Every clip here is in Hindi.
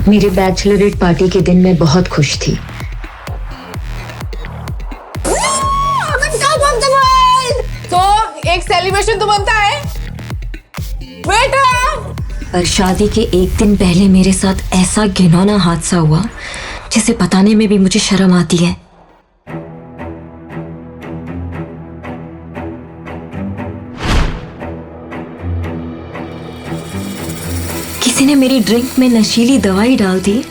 मेरे बैचलरेट पार्टी के दिन मैं बहुत खुश थी। तो एक सेलिब्रेशन तो बनता है बेटा। पर शादी के एक दिन पहले मेरे साथ ऐसा घिनौना हादसा हुआ जिसे बताने में भी मुझे शर्म आती है। किसी ने मेरी ड्रिंक में नशीली दवाई डाल दी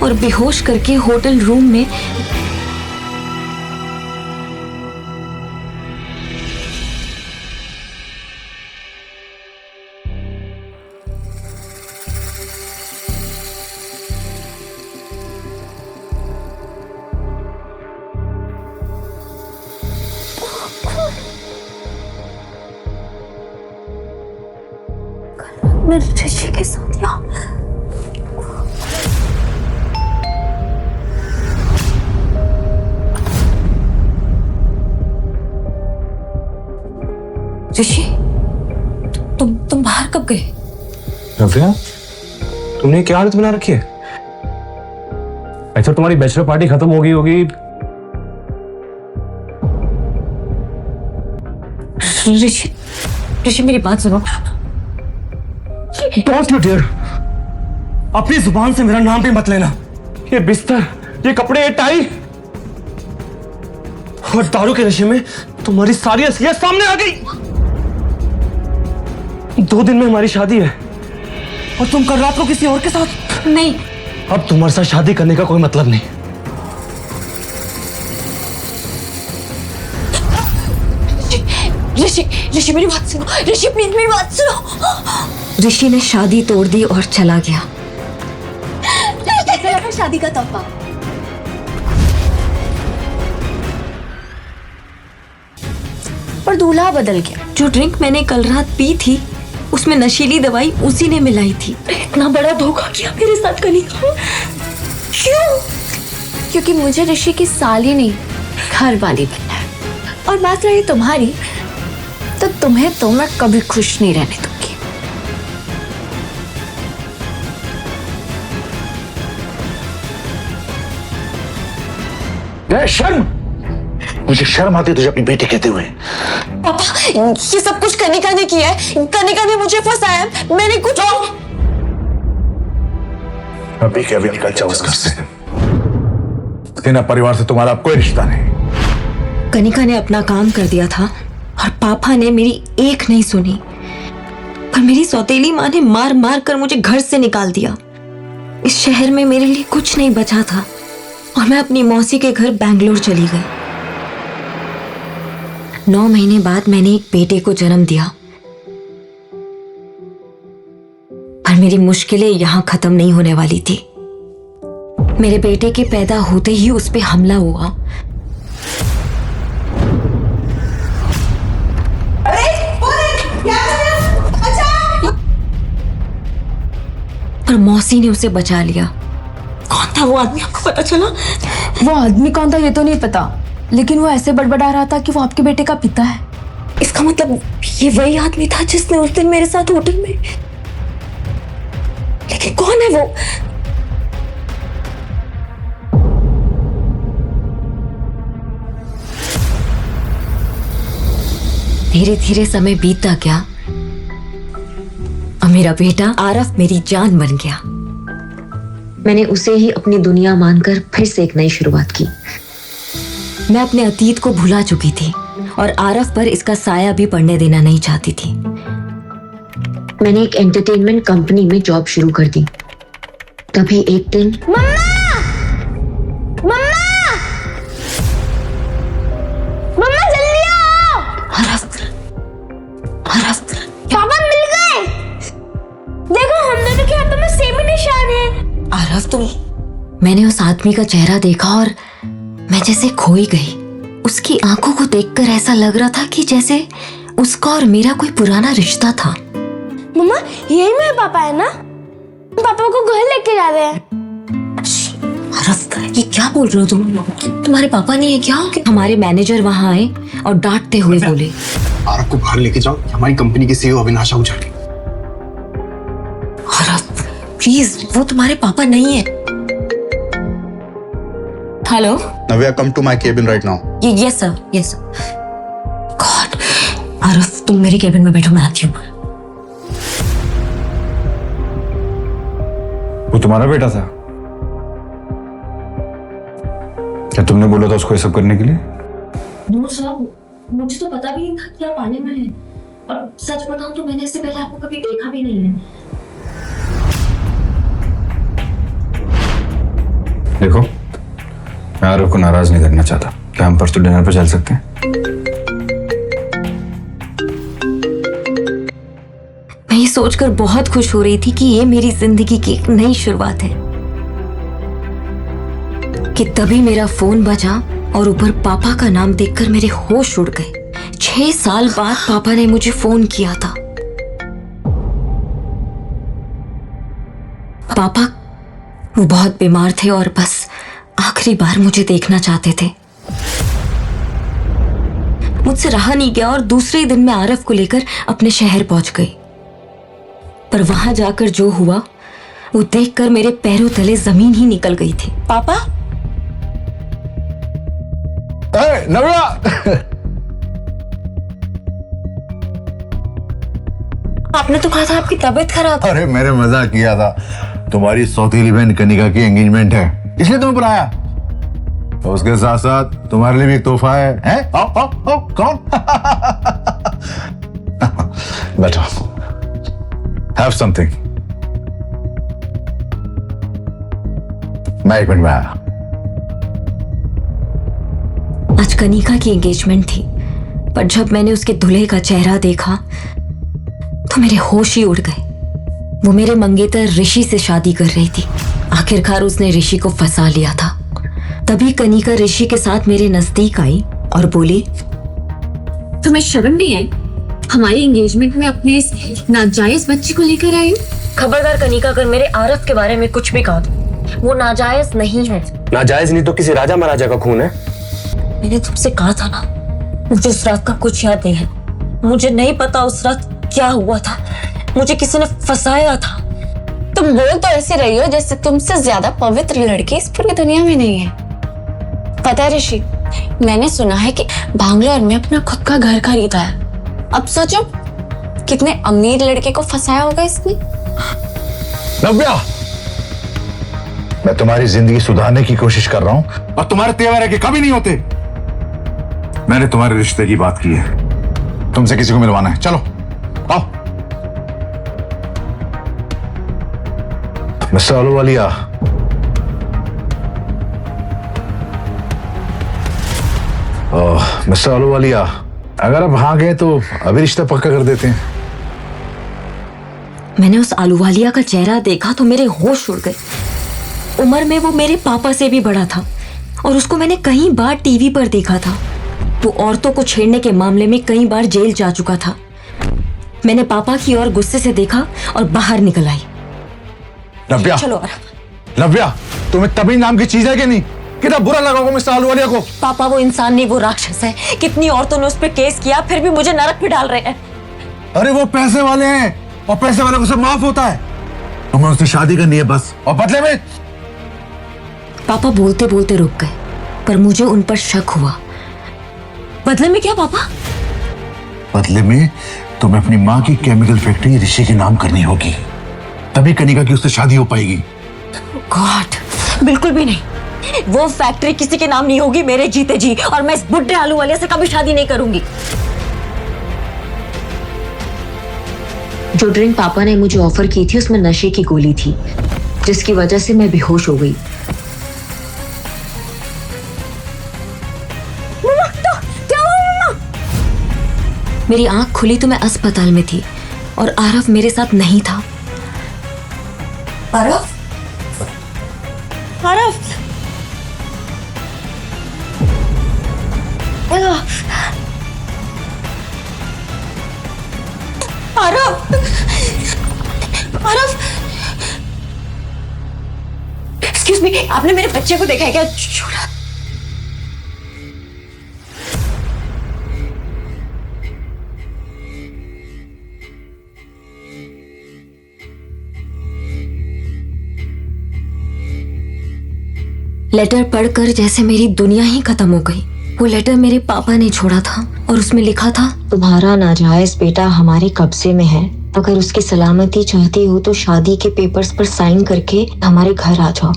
और बेहोश करके होटल रूम में मैं ऋषि के साथ यहाँ ऋषि, तुम बाहर कब गए? रफिया, तुमने क्या हालत बना रखी है? अच्छा, तुम्हारी बैचलर पार्टी खत्म हो गई होगी। ऋषि मेरी बात सुनो। Don't you dare! अपनी जुबान से मेरा नाम भी मत लेना। ये बिस्तर, ये कपड़े, ये टाई और दारू के नशे में तुम्हारी सारी असलियत सामने आ गई। 2 दिन में हमारी शादी है और तुम कल रात को किसी और के साथ। नहीं, अब तुम्हारे साथ शादी करने का कोई मतलब नहीं। ऋषि मेरी बात सुनो। ऋषि प्लीज मेरी बात सुनो। ऋषि ने शादी तोड़ दी और चला गया। कैसा लगा शादी का तोहफा? पर दूल्हा बदल गया। जो ड्रिंक मैंने कल रात पी थी उसमें नशीली दवाई उसी ने मिलाई थी। इतना बड़ा धोखा किया मेरे साथ कनिका। क्यों? क्योंकि मुझे ऋषि की साली नहीं, घर वाली बनना है। और बात रही तुम्हारी, तो तुम्हें तो मैं कभी खुश नहीं रहने दूंगी। शर्म, मुझे शर्म आती है तुझे अपनी बेटी कहते हुए। पापा, ये सब कुछ कनिका ने किया है। कनिका ने मुझे फंसाया। मैंने कुछ अभी के अभी निकल जाओ उस घर से। सेना परिवार से तुम्हारा कोई रिश्ता नहीं। कनिका ने अपना काम कर दिया था और पापा ने मेरी एक नहीं सुनी। पर मेरी सौतेली माँ ने मार मार कर मुझे घर से निकाल दिया। इस शहर में मेरे लिए कुछ नहीं बचा था और मैं अपनी मौसी के घर बैंगलोर चली गई। 9 महीने बाद मैंने एक बेटे को जन्म दिया। पर मेरी मुश्किलें यहां खत्म नहीं होने वाली थी। मेरे बेटे के पैदा होते ही उस पे हमला हुआ। पर मौसी ने उसे बचा लिया। कौन था वो आदमी, आपको पता चला? वो आदमी कौन था ये तो नहीं पता, लेकिन वो ऐसे बड़बड़ा रहा था कि वो आपके बेटे का पिता है। इसका मतलब ये वही आदमी था जिसने उस दिन मेरे साथ होटल में। लेकिन कौन है वो? धीरे धीरे समय बीतता गया और मेरा बेटा आरफ मेरी जान बन गया। मैंने उसे ही अपनी दुनिया मानकर फिर से एक नई शुरुआत की। मैं अपने अतीत को भुला चुकी थी और आरफ पर इसका साया भी पड़ने देना नहीं चाहती थी। मैंने एक एंटरटेनमेंट कंपनी में जॉब शुरू कर दी। तभी एक दिन मम्मा जल्दी आओ। आरफ पापा मिल गए। देखो हम दोनों के हाथों में सेम ही निशान है। आरफ, तुम। मैंने उस आदमी का चेहरा देखा और मैं जैसे खोई गई। उसकी आंखों को देखकर ऐसा लग रहा था कि जैसे उसका और मेरा कोई पुराना रिश्ता था। मम्मा यही मेरे पापा है ना? पापा को घर लेके जा रहे हैं। आरफ, ये क्या बोल रहे हो तुम? तुम्हारे पापा नहीं है क्या? हमारे मैनेजर वहां आए और डांटते हुए बोले, आरफ को बाहर लेके जाओ, हमारी कंपनी की सीईओ अविनाश आहूजा। आरफ, प्लीज, वो तुम्हारे पापा नहीं है। Hello. Navya, come to my cabin right now. Yes sir, yes sir. God, Araf तुम मेरे केबिन में बैठो, मैं आती हूँ। वो तुम्हारा बेटा था? क्या तुमने बोला था उसको ये सब करने के लिए? नो सर, मुझे तो पता भी नहीं था कि आप आने में हैं। और सच बताऊं तो मैंने इससे पहले आपको कभी देखा भी नहीं है। देखो, मैं आरव को नाराज नहीं करना चाहता। क्या हम परसों डिनर पे चल सकते हैं? मैं ये सोचकर बहुत खुश हो रही थी कि ये मेरी जिंदगी की एक नई शुरुआत है कि तभी मेरा फोन बजा और ऊपर पापा का नाम देखकर मेरे होश उड़ गए। 6 साल बाद पापा ने मुझे फोन किया था। पापा वो बहुत बीमार थे और बस आखिरी बार मुझे देखना चाहते थे। मुझसे रहा नहीं गया और दूसरे दिन मैं आरफ को लेकर अपने शहर पहुंच गई। पर वहां जाकर जो हुआ वो देखकर मेरे पैरों तले जमीन ही निकल गई थी। पापा, नव्या, आपने तो कहा था आपकी तबीयत खराब। अरे मैंने मजाक किया था। तुम्हारी सौतेली बहन कनिका की एंगेजमेंट है, इसलिए तुम्हें बुलाया। और उसके साथ साथ तुम्हारे लिए भी एक तोहफा है? आओ आओ आओ, कौन? बैठो, हैव समथिंग। मैं 1 मिनट में आया। आज कनिका की एंगेजमेंट थी, पर जब मैंने उसके दूल्हे का चेहरा देखा तो मेरे होश ही उड़ गए। वो मेरे मंगेतर ऋषि से शादी कर रही थी। आखिरकार उसने ऋषि को फंसा लिया था। तभी कनिका ऋषि के साथ मेरे नजदीक आई और बोली, तुम्हें शर्म नहीं आई? हमारी एंगेजमेंट में अपने इस नाजायज बच्चे को लेकर आई? खबरदार कनिका, अगर मेरे आरफ के बारे में कुछ भी कहा तो वो नाजायज नहीं है। नाजायज नहीं तो किसी राजा महाराजा का खून है। मैंने तुमसे कहा था ना, मुझे उस रात का कुछ याद नहीं है। मुझे नहीं पता उस रात क्या हुआ था। मुझे किसी ने फंसाया था। तुम बोल तो ऐसे रही हो जैसे तुमसे ज्यादा पवित्र लड़की इस पूरी दुनिया में नहीं है। पता है ऋषि, मैंने सुना है कि बैंगलोर में अपना खुद का घर खरीदा है। अब सोचो कितने अमीर लड़के को फंसाया होगा इसने। नव्या, मैं तुम्हारी जिंदगी सुधारने की कोशिश कर रहा हूं और तुम्हारे तेवर है कि कभी नहीं होते। मैंने तुम्हारे रिश्ते की बात की है, तुमसे किसी को मिलवाना है। चलो आओ। मिस्टर अहलूवालिया, मिस्टर अहलूवालिया, अगर आप हाँ गए तो अभी रिश्ता पक्का कर देते हैं। मैंने उस आलूवालिया का चेहरा देखा तो मेरे होश उड़ गए। उम्र में वो मेरे पापा से भी बड़ा था और उसको मैंने कई बार टीवी पर देखा था। वो औरतों को छेड़ने के मामले में कई बार जेल जा चुका था। मैंने पापा की ओर गुस्से से देखा और बाहर निकल आई। नव्या, चलो। नव्या, तुम्हें तभी नाम की चीज है कि नहीं? कितना बुरा लगा होगा मिस्टर अहलूवालिया को। पापा, वो इंसान नहीं, वो राक्षस है। कितनी औरतों ने उस पर केस किया, फिर भी मुझे नरक में डाल रहे हैं। अरे वो पैसे वाले हैं और पैसे वाले को सब माफ होता है। तुम्हें उससे शादी करनी है बस, और बदले में। पापा बोलते बोलते रुक गए, पर मुझे उन पर शक हुआ। बदले में क्या पापा? बदले में तुम्हें अपनी माँ की केमिकल फैक्ट्री ऋषि के नाम करनी होगी, तभी कनिका की उससे शादी हो पाएगी। गॉड, बिल्कुल भी नहीं। वो फैक्ट्री किसी के नाम नहीं होगी मेरे जीते जी, और मैं इस बुढ़े आलूवालिया से कभी शादी नहीं करूंगी। जो ड्रिंक पापा ने मुझे ऑफर की थी उसमें नशे की गोली थी, जिसकी वजह से मैं बेहोश हो गई। मेरी आंख खुली तो मैं अस्पताल में थी और आरफ मेरे साथ नहीं था। आरफ, आरफ, आरफ, आरफ, एक्सक्यूज मी, आपने मेरे बच्चे को देखा है क्या? छोड़ा। लेटर पढ़कर जैसे मेरी दुनिया ही खत्म हो गई। वो लेटर मेरे पापा ने छोड़ा था और उसमें लिखा था, तुम्हारा नाजायज बेटा हमारे कब्जे में है, अगर उसकी सलामती चाहती हो तो शादी के पेपर्स पर साइन करके हमारे घर आ जाओ।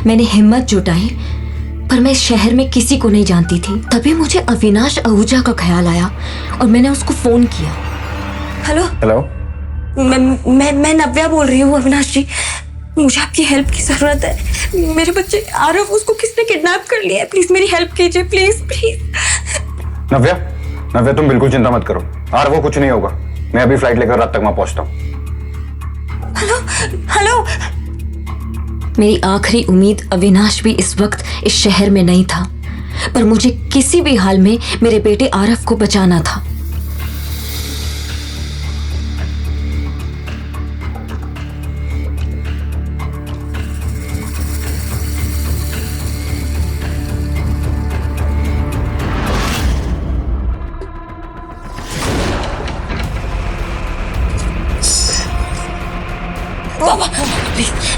मैंने हिम्मत जुटाई, पर मैं इस शहर में किसी को नहीं जानती थी। तभी मुझे अविनाश आहूजा का ख्याल आया और मैंने उसको फोन किया। हेलो हेलो, मैं नव्या बोल रही हूँ अविनाश जी, मुझे आपकी हेल्प की जरूरत है। मेरे बच्चे आरव, उसको किसने किडनैप कर लिया है, प्लीज मेरी हेल्प कीजिए, प्लीज प्लीज। नव्या, नव्या तुम बिल्कुल चिंता मत करो, और वो कुछ नहीं होगा। मैं अभी फ्लाइट लेकर रात तक वहां पहुंचता हूँ। हेलो। मेरी आखिरी उम्मीद अविनाश भी इस वक्त इस शहर में नहीं था, पर मुझे किसी भी हाल में मेरे बेटे आरव को बचाना था।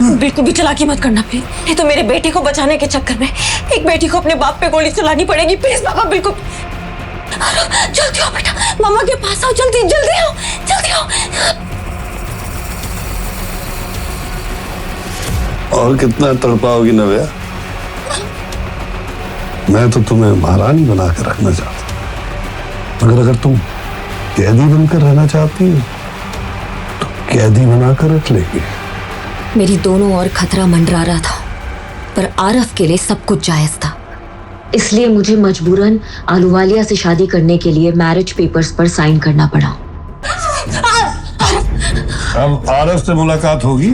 बिल्कुल भी चालाकी मत करना प्लीज, नहीं तो मेरे बेटे को बचाने के चक्कर में एक बेटी को अपने बाप पे गोली चलानी पड़ेगी। प्लीज बाबा, बिल्कुल जल्दी आओ बेटा, मामा के पास आओ, जल्दी जल्दी आओ, जल्दी आओ। और कितना तड़पाओगी नव्या? मैं तो तुम्हें महारानी बना कर रखना चाहता, मगर अगर तुम कैदी बनकर रहना चाहती हो तो कैदी बनाकर रख लेगी। मेरी दोनों ओर खतरा मंडरा रहा था, पर आरव के लिए सब कुछ जायज था, इसलिए मुझे मजबूरन आलूवालिया से शादी करने के लिए मैरिज पेपर्स पर साइन करना पड़ा। अब आरव से मुलाकात होगी।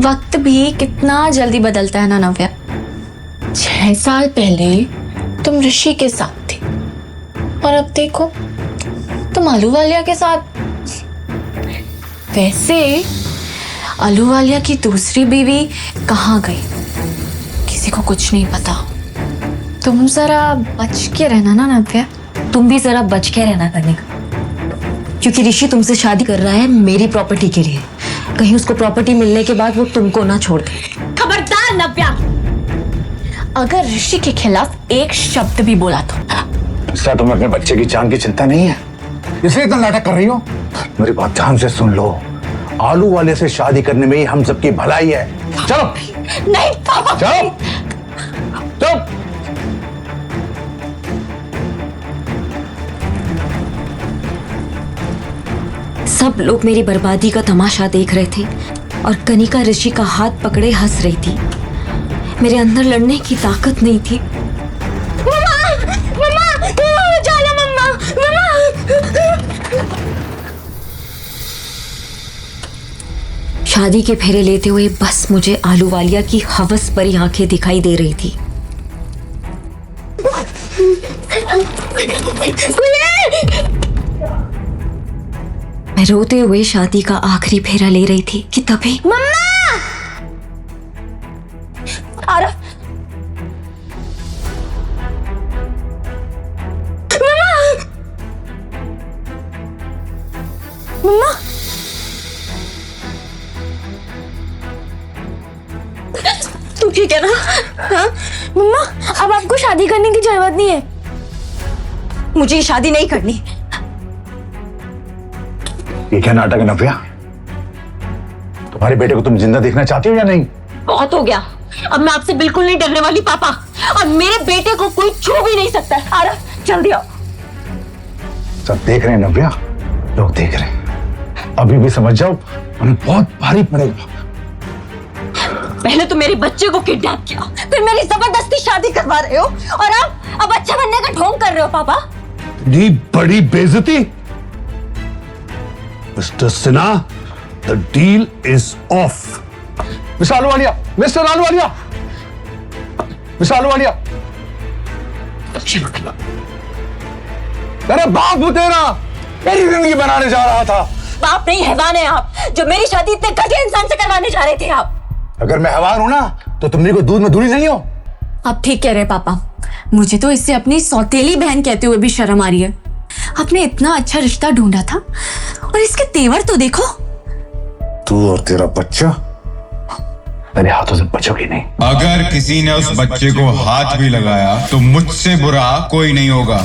वक्त भी कितना जल्दी बदलता है ना नव्या। 6 साल पहले तुम ऋषि के साथ थी और अब देखो तुम आलूवालिया के साथ। वैसे आलूवालिया की दूसरी बीवी कहाँ गई, किसी को कुछ नहीं पता। तुम जरा बच के रहना ना नव्या। तुम भी जरा बच के रहना करने का, क्योंकि ऋषि तुमसे शादी कर रहा है मेरी प्रॉपर्टी के लिए। कहीं उसको प्रॉपर्टी मिलने के बाद वो तुमको ना छोड़ दे। खबरदार नव्या, अगर ऋषि के खिलाफ एक शब्द भी बोला तो। सर, तुम्हें अपने बच्चे की जान की चिंता नहीं है, इसलिए इतना नाटक कर रही हो? मेरी बात ध्यान से सुन लो, आलू वाले से शादी करने में ही हम सबकी भलाई है। चलो। नहीं पापा, चलो चलो। सब लोग मेरी बर्बादी का तमाशा देख रहे थे और कनिका ऋषि का हाथ पकड़े हंस रही थी। मेरे अंदर लड़ने की ताकत नहीं थी। शादी के फेरे लेते हुए बस मुझे आलूवालिया की हवस भरी आंखें दिखाई दे रही थी। मैं रोते हुए शादी का आखिरी फेरा ले रही थी कि तभी मम्मा! आरव! मम्मा! तू ठीक है ना? हाँ? मम्मा, अब आपको शादी करने की जरूरत नहीं है। मुझे ये शादी नहीं करनी। ये क्या नाटक है नव्या? तुम्हारे बेटे को तुम जिंदा देखना चाहती हो या नहीं? बहुत हो गया, अब मैं आपसे बिल्कुल नहीं डरने वाली पापा, और मेरे बेटे को कोई छू भी नहीं सकता। आरव, जल्दी आओ। सब देख रहे हैं नव्या, लोग देख रहे हैं। अभी भी समझ जाओ, उन्हें बहुत भारी पड़ेगा। पहले तो मेरे बच्चे को किडनैप किया, फिर मेरी जबरदस्ती शादी करवा रहे हो, और अब अच्छा बनने का ढोंग कर रहे हो पापा। इतनी बड़ी बेइज्जती। Mister Sinha, the deal is of. Mister Ahluwalia, mister Ahluwalia, mister Ahluwalia. अरे बाप तेरा मेरी जिंदगी बनाने जा रहा था, बाप नहीं हैवान है आप, जो मेरी शादी इतने घटिया इंसान से करवाने जा रहे थे आप। अगर मैं हैवान हूं ना तो तुम मेरे को दूध में धूली नहीं हो। आप ठीक कह रहे हैं पापा, मुझे तो इससे अपनी सौतेली बहन कहते हुए भी शर्म आ रही है। आपने इतना अच्छा रिश्ता ढूंढा था और इसके तेवर तो देखो। तू और तेरा बच्चा मेरे हाथों से बचोगे नहीं। अगर किसी ने उस बच्चे को हाथ भी लगाया तो मुझसे बुरा कोई नहीं होगा।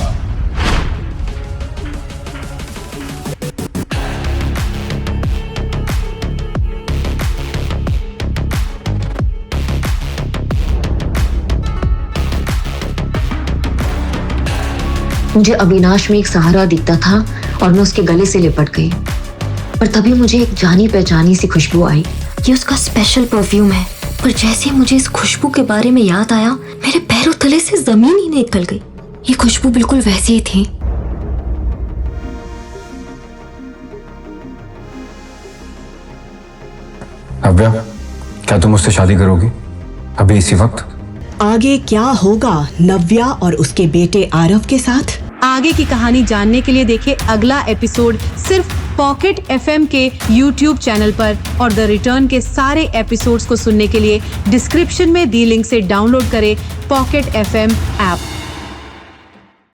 मुझे अविनाश में एक सहारा दिखता था और मैं उसके गले से लिपट गई, पर तभी मुझे एक जानी पहचानी सी खुशबू आई। ये उसका स्पेशल परफ्यूम है, पर जैसे मुझे इस खुशबू के बारे में याद आया, मेरे पैरों तले से जमीन ही निकल गई। ये खुशबू बिल्कुल वैसी ही थी। नव्या, क्या तुम मुझसे शादी करोगी अभी इसी वक्त? आगे क्या होगा नव्या और उसके बेटे आरव के साथ? आगे की कहानी जानने के लिए देखें अगला एपिसोड सिर्फ पॉकेट FM के YouTube चैनल पर, और द रिटर्न के सारे एपिसोड्स को सुनने के लिए डिस्क्रिप्शन में दी लिंक से डाउनलोड करें पॉकेट FM ऐप।